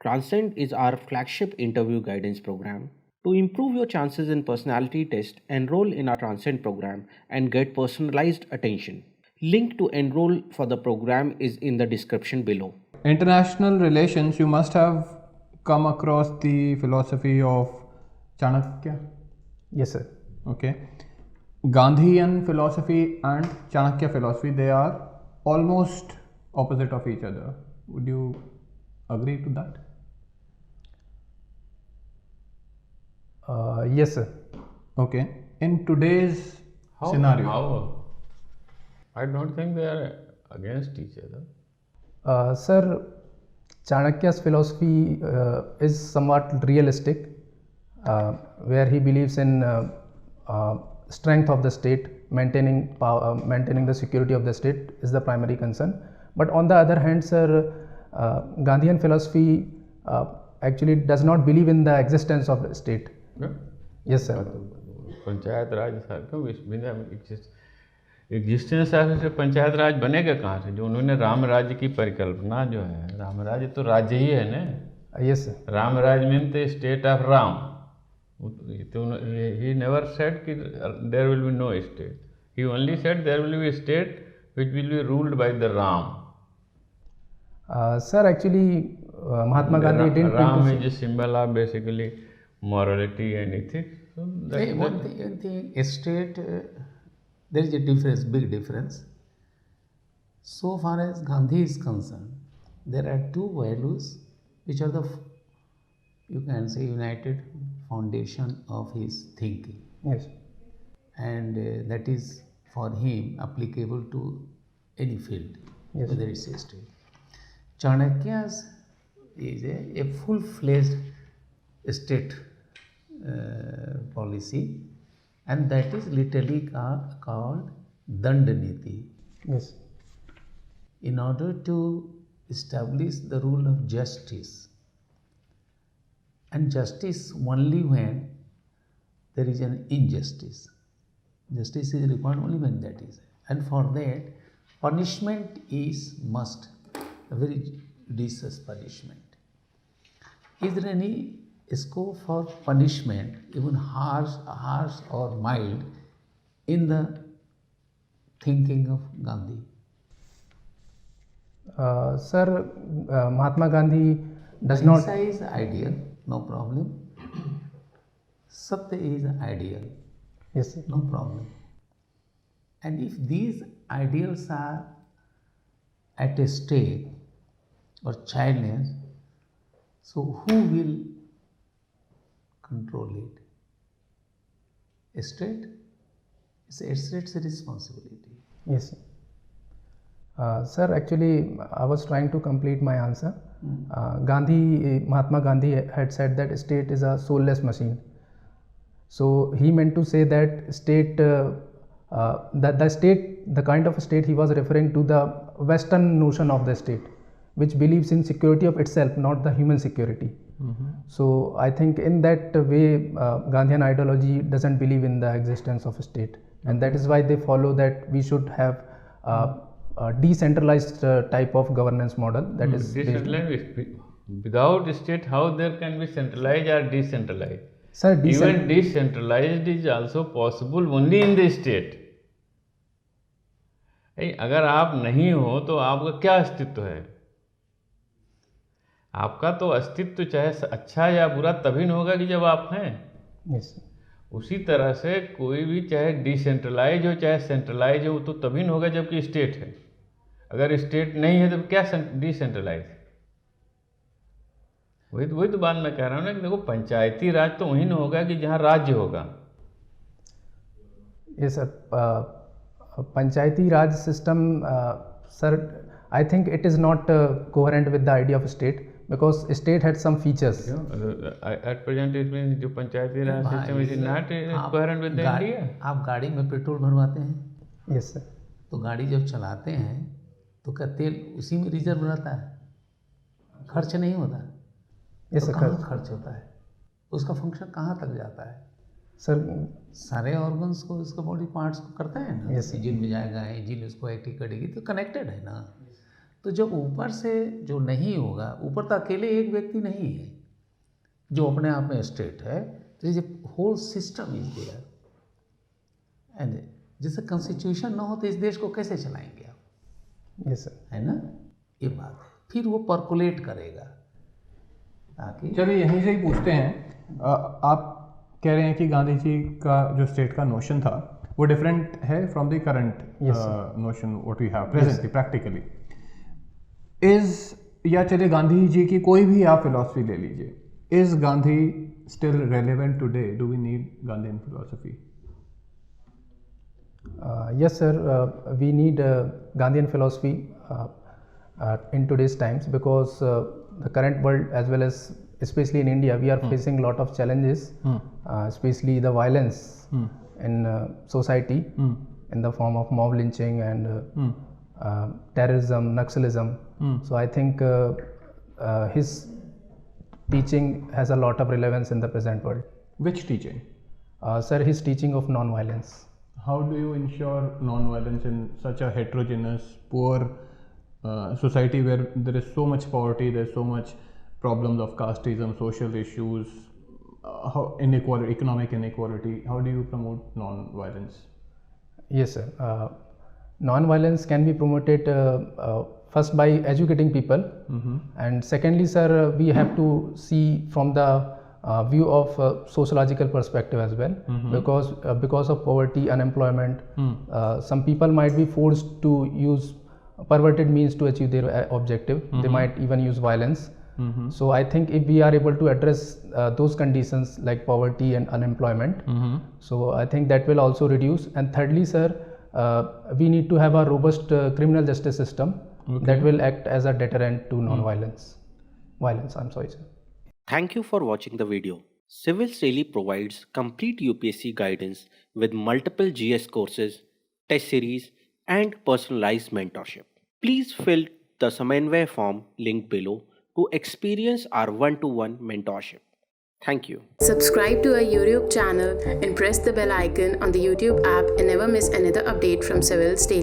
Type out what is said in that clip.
Transcend is our flagship interview guidance program. To improve your chances in personality test, enroll in our Transcend program and get personalized attention. Link to enroll for the program is in the description below. International relations, you must have come across the philosophy of Chanakya. Yes, sir. Okay. Gandhian philosophy and Chanakya philosophy, they are almost opposite of each other. Would you agree to that? Yes, sir. Okay. In today's scenario, How? I don't think they are against each other. Sir, Chanakya's philosophy is somewhat realistic, where he believes in strength of the state, maintaining power, maintaining the security of the state is the primary concern. But on the other hand, sir, Gandhian philosophy actually does not believe in the existence of the state. क्या? Yes, sir. Panchayat राज था क्यों बिना existence से पंचायत राज बनेगा कहाँ से? जो उन्होंने राम राज्य की परिकल्पना जो है, राम राज्य तो राज्य ही है ना. Yes, sir. राम राज्य mean the state of Ram. तो he never said कि there will be no state. He only said there will be a state which will be ruled by the Ram. Sir, actually, Mahatma Gandhi didn't. Ram is a symbol of basically morality and ethics. So One thing, a state, there is a difference, big difference. So far as Gandhi is concerned, there are two values which are the, you can say, united foundation of his thinking, Yes. and that is for him applicable to any field, Yes. whether it's a state. Chanakya's is a full-fledged state policy, and that is literally called Dandaniti. Yes. In order to establish the rule of justice, and justice only when there is an injustice. Justice is required only when that is, and for that punishment is must, a very judicious punishment. Is there any scope for punishment, even harsh or mild, in the thinking of Gandhi? Sir, Mahatma Gandhi does not. Ahimsa is ideal, no problem. Satya is ideal, Yes, sir. no problem. And if these ideals are at a stake or challenge, so who will control it? A state? It's a state's responsibility. Yes, sir. Sir, actually, I was trying to complete my answer. Mahatma Gandhi had said that state is a soulless machine. So he meant to say that state, the kind of state he was referring to the Western notion of the state, which believes in security of itself, not the human security. So I think in that way, Gandhian ideology doesn't believe in the existence of a state, and that is why they follow that we should have a decentralized type of governance model. That is Decentralized. Without state, how there can be centralized or decentralized? Sir, Even decentralized is also possible only in the state. अगर आप नहीं हो तो आपका क्या अस्तित्व है? आपका तो अस्तित्व चाहे अच्छा या बुरा तभी न होगा कि जब आप हैं. Yes. उसी तरह से कोई भी चाहे डिसेंट्रलाइज हो चाहे सेंट्रलाइज हो तो तभी न होगा जबकि स्टेट है. अगर स्टेट नहीं है तो क्या डिसेंट्रलाइज? वही तो बात मैं कह रहा हूँ ना कि देखो पंचायती राज तो वहीं न होगा कि जहाँ राज्य होगा. Yes, sir. Panchayati Raj system, sir, I think it is not coherent with the idea of state, because state had some features. At present it means जो पंचायती राज system is not coherent with the India. आप गाड़ी में petrol भरवाते हैं, Yes, sir. तो गाड़ी जब चलाते हैं तो क्या तेल उसी में रिजर्व रहता है? खर्च नहीं होता. Yes, तो sir. कहाँ खर्च होता है? उसका फंक्शन कहाँ तक जाता है? Sir, सारे ऑर्गन्स को, इसका बॉडी पार्ट्स को करता है ना. Yes, sir. इंजन में जाएगा, इंजन उसको एक्टिव करेगी, तो कनेक्टेड है ना. तो जब ऊपर से जो नहीं होगा, ऊपर तो अकेले एक व्यक्ति नहीं है जो अपने आप में स्टेट है, तो ये whole system is there. And जैसे कॉन्स्टिट्यूशन ना हो तो इस देश को कैसे चलाएंगे आप? Yes sir. है ना, ये बात है। फिर वो पर्कुलेट करेगा ताकि चलिए यहीं से ही पूछते हैं, आप कह रहे हैं कि गांधी जी का जो स्टेट का नोशन था वो डिफरेंट है from the current notion what we have presently practically is, या चलिए गांधी जी की कोई भी आप फिलॉसफी ले लीजिए, is Gandhi still relevant today? Do we need Gandhian philosophy? Yes, sir. We need Gandhian philosophy in today's times, because the current world, as well as especially in India, we are facing a lot of challenges, especially the violence in society in the form of mob lynching and terrorism, Naxalism. So I think his teaching has a lot of relevance in the present world. Which teaching? Sir, his teaching of non-violence. How do you ensure non-violence in such a heterogeneous, poor society where there is so much poverty, there is so much problems of casteism, social issues, inequality, economic inequality? How do you promote non-violence? Yes, sir. Non-violence can be promoted first by educating people, and secondly, sir, we have to see from the view of sociological perspective as well, because of poverty, unemployment, some people might be forced to use perverted means to achieve their objective. They might even use violence. So I think if we are able to address those conditions like poverty and unemployment, so I think that will also reduce. And thirdly, sir, we need to have a robust criminal justice system that will act as a deterrent to non-violence. I'm sorry, sir. Thank you for watching the video. Civils Daily provides complete UPSC guidance with multiple GS courses, test series, and personalized mentorship. Please fill the Samanvay form linked below to experience our one-to-one mentorship. Thank you. Subscribe to our YouTube channel and press the bell icon on the YouTube app and never miss another update from Civils Daily.